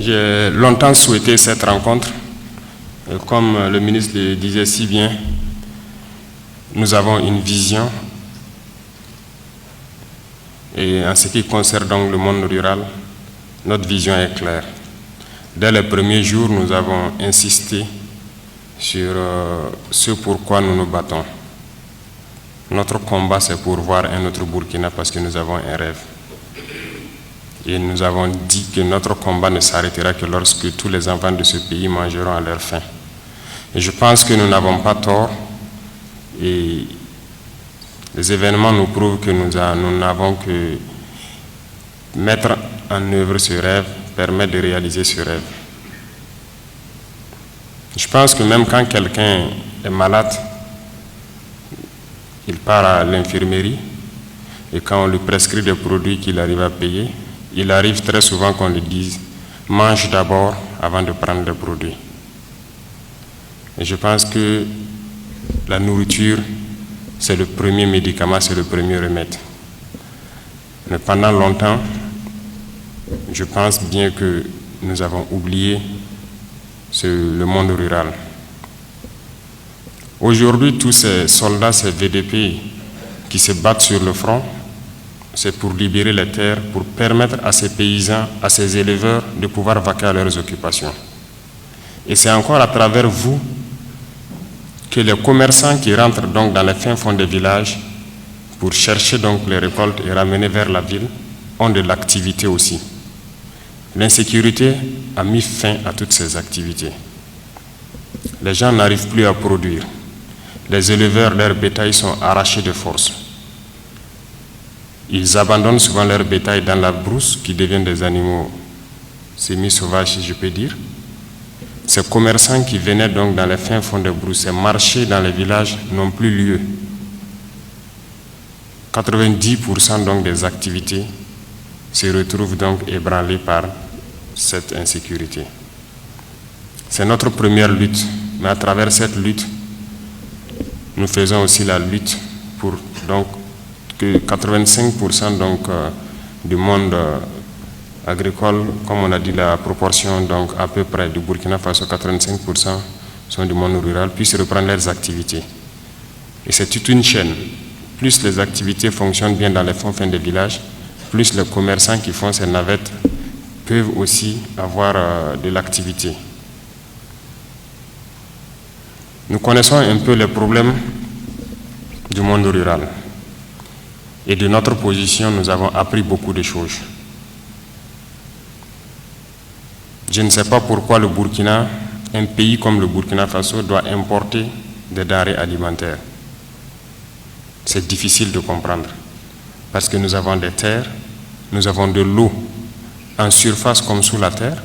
J'ai longtemps souhaité cette rencontre. Et comme le ministre le disait si bien, nous avons une vision. Et en ce qui concerne donc le monde rural, notre vision est claire. Dès les premiers jours, nous avons insisté sur ce pourquoi nous nous battons. Notre combat, c'est pour voir un autre Burkina parce que nous avons un rêve. Et nous avons dit que notre combat ne s'arrêtera que lorsque tous les enfants de ce pays mangeront à leur faim. Et je pense que nous n'avons pas tort. Et les événements nous prouvent que nous n'avons que mettre en œuvre ce rêve, permettre de réaliser ce rêve. Je pense que même quand quelqu'un est malade, il part à l'infirmerie et quand on lui prescrit des produits qu'il arrive à payer, il arrive très souvent qu'on lui dise « mange d'abord avant de prendre des produits ». Et je pense que la nourriture, c'est le premier médicament, c'est le premier remède. Mais pendant longtemps, je pense bien que nous avons oublié le monde rural. Aujourd'hui, tous ces soldats, ces VDP qui se battent sur le front, c'est pour libérer les terres, pour permettre à ces paysans, à ces éleveurs de pouvoir vaquer à leurs occupations. Et c'est encore à travers vous que les commerçants qui rentrent donc dans les fins fonds des villages pour chercher donc les récoltes et ramener vers la ville ont de l'activité aussi. L'insécurité a mis fin à toutes ces activités. Les gens n'arrivent plus à produire. Les éleveurs, leurs bétails sont arrachés de force. Ils abandonnent souvent leur bétail dans la brousse qui devient des animaux semi-sauvages, si je peux dire. Ces commerçants qui venaient donc dans les fins fonds de brousse, ces marchés dans les villages n'ont plus lieu. 90% donc des activités se retrouvent donc ébranlées par cette insécurité. C'est notre première lutte, mais à travers cette lutte, nous faisons aussi la lutte pour donc que 85% donc du monde agricole, comme on a dit la proportion donc à peu près du Burkina Faso, 85% sont du monde rural, puissent reprendre leurs activités. Et c'est toute une chaîne. Plus les activités fonctionnent bien dans les fonds des villages, plus les commerçants qui font ces navettes peuvent aussi avoir de l'activité. Nous connaissons un peu les problèmes du monde rural. Et de notre position, nous avons appris beaucoup de choses. Je ne sais pas pourquoi le Burkina, un pays comme le Burkina Faso, doit importer des denrées alimentaires. C'est difficile de comprendre. Parce que nous avons des terres, nous avons de l'eau en surface comme sous la terre,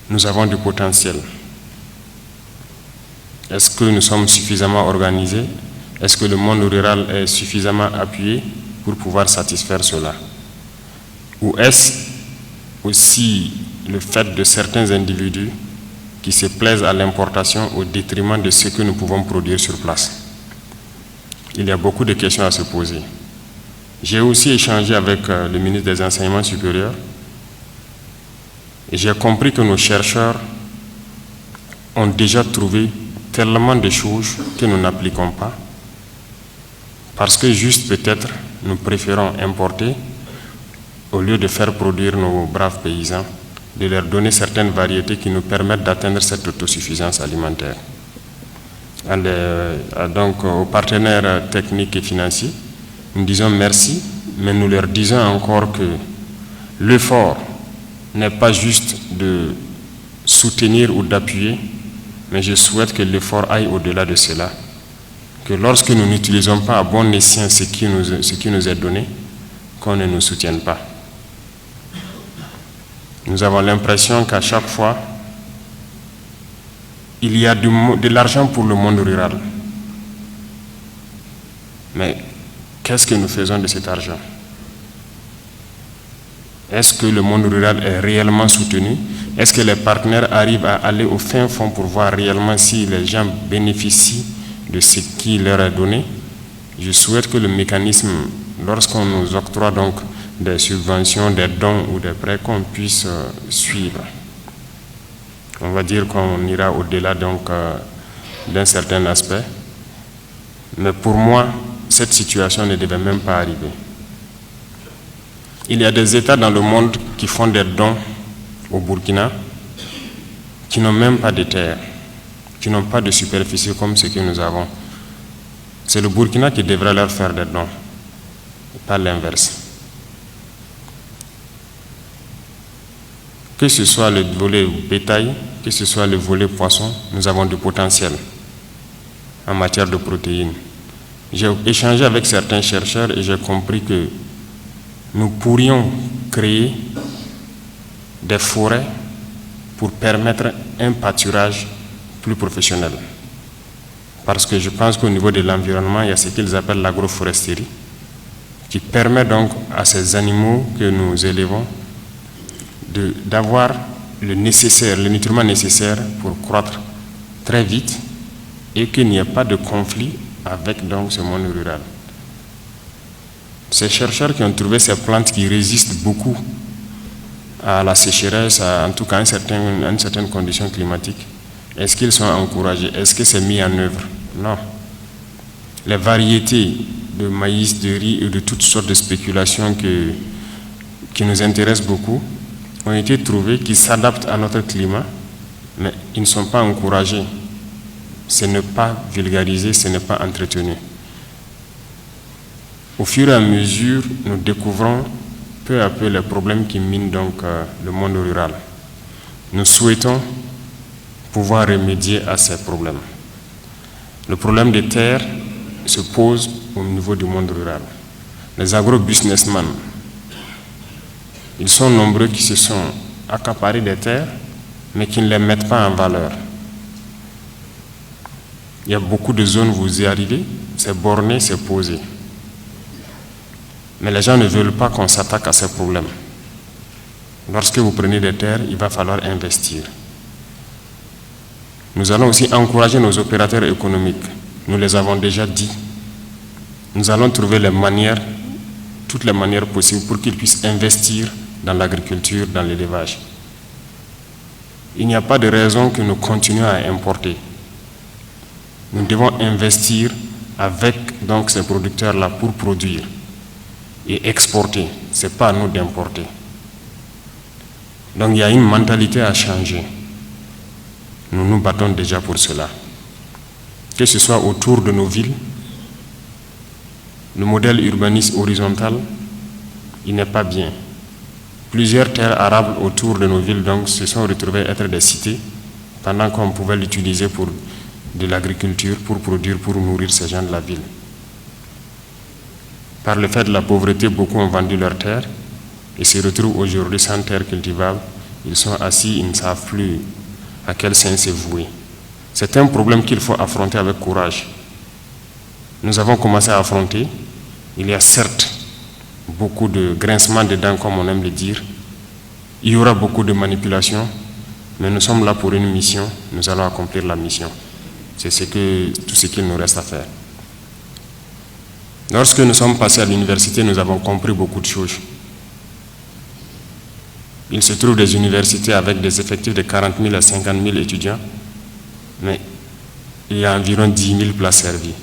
nous avons du potentiel. Est-ce que nous sommes suffisamment organisés? Est-ce que le monde rural est suffisamment appuyé pour pouvoir satisfaire cela? Ou est-ce aussi le fait de certains individus qui se plaisent à l'importation au détriment de ce que nous pouvons produire sur place? Il y a beaucoup de questions à se poser. J'ai aussi échangé avec le ministre des Enseignements supérieurs et j'ai compris que nos chercheurs ont déjà trouvé tellement de choses que nous n'appliquons pas parce que juste peut-être nous préférons importer au lieu de faire produire nos braves paysans, de leur donner certaines variétés qui nous permettent d'atteindre cette autosuffisance alimentaire. Donc aux partenaires techniques et financiers, nous disons merci, mais nous leur disons encore que l'effort n'est pas juste de soutenir ou d'appuyer, mais je souhaite que l'effort aille au-delà de cela, que lorsque nous n'utilisons pas à bon escient ce qui nous est donné, qu'on ne nous soutienne pas. Nous avons l'impression qu'à chaque fois, il y a de l'argent pour le monde rural. Mais qu'est-ce que nous faisons de cet argent? Est-ce que le monde rural est réellement soutenu? Est-ce que les partenaires arrivent à aller au fin fond pour voir réellement si les gens bénéficient de ce qui leur est donné? Je souhaite que le mécanisme, lorsqu'on nous octroie donc des subventions, des dons ou des prêts qu'on puisse suivre. On va dire qu'on ira au-delà donc d'un certain aspect. Mais pour moi, cette situation ne devait même pas arriver. Il y a des États dans le monde qui font des dons au Burkina, qui n'ont même pas de terre, qui n'ont pas de superficie comme ce que nous avons. C'est le Burkina qui devrait leur faire des dons, pas l'inverse. Que ce soit le volet bétail, que ce soit le volet poisson, nous avons du potentiel en matière de protéines. J'ai échangé avec certains chercheurs et j'ai compris que nous pourrions créer des forêts pour permettre un pâturage plus professionnel. Parce que je pense qu'au niveau de l'environnement, il y a ce qu'ils appellent l'agroforesterie, qui permet donc à ces animaux que nous élevons d'avoir le nutriment nécessaire pour croître très vite et qu'il n'y ait pas de conflit avec donc ce monde rural. Ces chercheurs qui ont trouvé ces plantes qui résistent beaucoup à la sécheresse, en tout cas à une certaine condition climatique, est-ce qu'ils sont encouragés? Est-ce que c'est mis en œuvre? Non. Les variétés de maïs, de riz et de toutes sortes de spéculations qui nous intéressent beaucoup ont été trouvées qui s'adaptent à notre climat, mais ils ne sont pas encouragés. Ce n'est pas vulgarisé, ce n'est pas entretenu. Au fur et à mesure, nous découvrons peu à peu les problèmes qui minent donc le monde rural. Nous souhaitons pouvoir remédier à ces problèmes. Le problème des terres se pose au niveau du monde rural. Les agro-businessmen, ils sont nombreux qui se sont accaparés des terres, mais qui ne les mettent pas en valeur. Il y a beaucoup de zones où vous y arrivez, c'est borné, c'est posé. Mais les gens ne veulent pas qu'on s'attaque à ces problèmes. Lorsque vous prenez des terres, il va falloir investir. Nous allons aussi encourager nos opérateurs économiques. Nous les avons déjà dit. Nous allons trouver toutes les manières possibles pour qu'ils puissent investir dans l'agriculture, dans l'élevage. Il n'y a pas de raison que nous continuions à importer. Nous devons investir avec donc ces producteurs-là pour produire et exporter. Ce n'est pas à nous d'importer. Donc il y a une mentalité à changer. Nous nous battons déjà pour cela. Que ce soit autour de nos villes, le modèle urbaniste horizontal, il n'est pas bien. Plusieurs terres arables autour de nos villes donc, se sont retrouvées être des cités, pendant qu'on pouvait l'utiliser pour de l'agriculture, pour produire, pour nourrir ces gens de la ville. Par le fait de la pauvreté, beaucoup ont vendu leurs terres et se retrouvent aujourd'hui sans terre cultivable. Ils sont assis, ils ne savent plus à quel sens se vouer. C'est un problème qu'il faut affronter avec courage. Nous avons commencé à affronter. Il y a certes beaucoup de grincements de dents, comme on aime le dire. Il y aura beaucoup de manipulations, mais nous sommes là pour une mission. Nous allons accomplir la mission. C'est tout ce qu'il nous reste à faire. Lorsque nous sommes passés à l'université, nous avons compris beaucoup de choses. Il se trouve des universités avec des effectifs de 40 000 à 50 000 étudiants, mais il y a environ 10 000 places servies.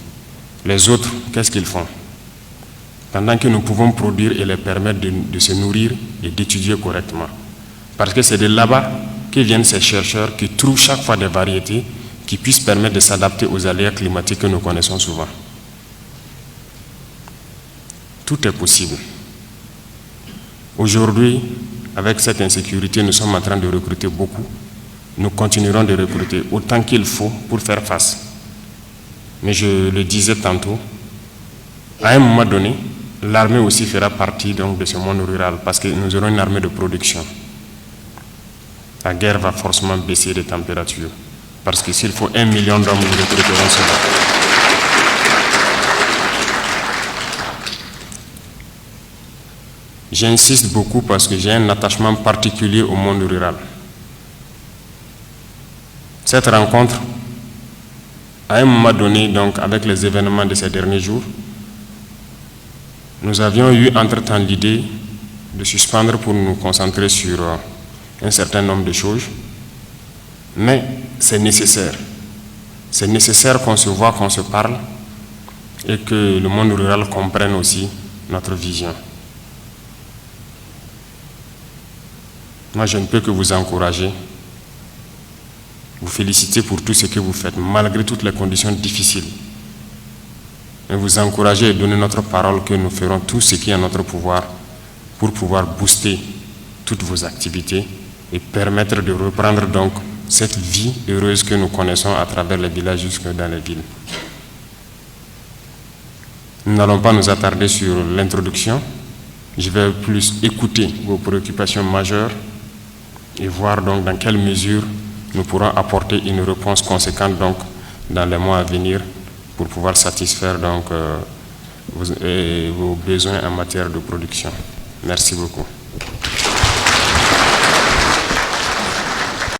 Les autres, qu'est-ce qu'ils font? Pendant que nous pouvons produire et les permettre de se nourrir et d'étudier correctement. Parce que c'est de là-bas que viennent ces chercheurs qui trouvent chaque fois des variétés qui puissent permettre de s'adapter aux aléas climatiques que nous connaissons souvent. Tout est possible. Aujourd'hui, avec cette insécurité, nous sommes en train de recruter beaucoup. Nous continuerons de recruter autant qu'il faut pour faire face. Mais je le disais tantôt, à un moment donné, l'armée aussi fera partie donc, de ce monde rural parce que nous aurons une armée de production. La guerre va forcément baisser les températures parce que s'il faut 1 million d'hommes, nous recruterons cela. J'insiste beaucoup parce que j'ai un attachement particulier au monde rural. Cette rencontre, à un moment donné, donc, avec les événements de ces derniers jours, nous avions eu entre-temps l'idée de suspendre pour nous concentrer sur un certain nombre de choses, mais c'est nécessaire. C'est nécessaire qu'on se voit, qu'on se parle et que le monde rural comprenne aussi notre vision. Moi, je ne peux que vous encourager, vous féliciter pour tout ce que vous faites, malgré toutes les conditions difficiles. Et vous encourager et donner notre parole que nous ferons tout ce qui est en notre pouvoir pour pouvoir booster toutes vos activités et permettre de reprendre donc cette vie heureuse que nous connaissons à travers les villages jusque dans les villes. Nous n'allons pas nous attarder sur l'introduction. Je vais plus écouter vos préoccupations majeures et voir donc dans quelle mesure nous pourrons apporter une réponse conséquente donc dans les mois à venir pour pouvoir satisfaire donc vos besoins en matière de production. Merci beaucoup.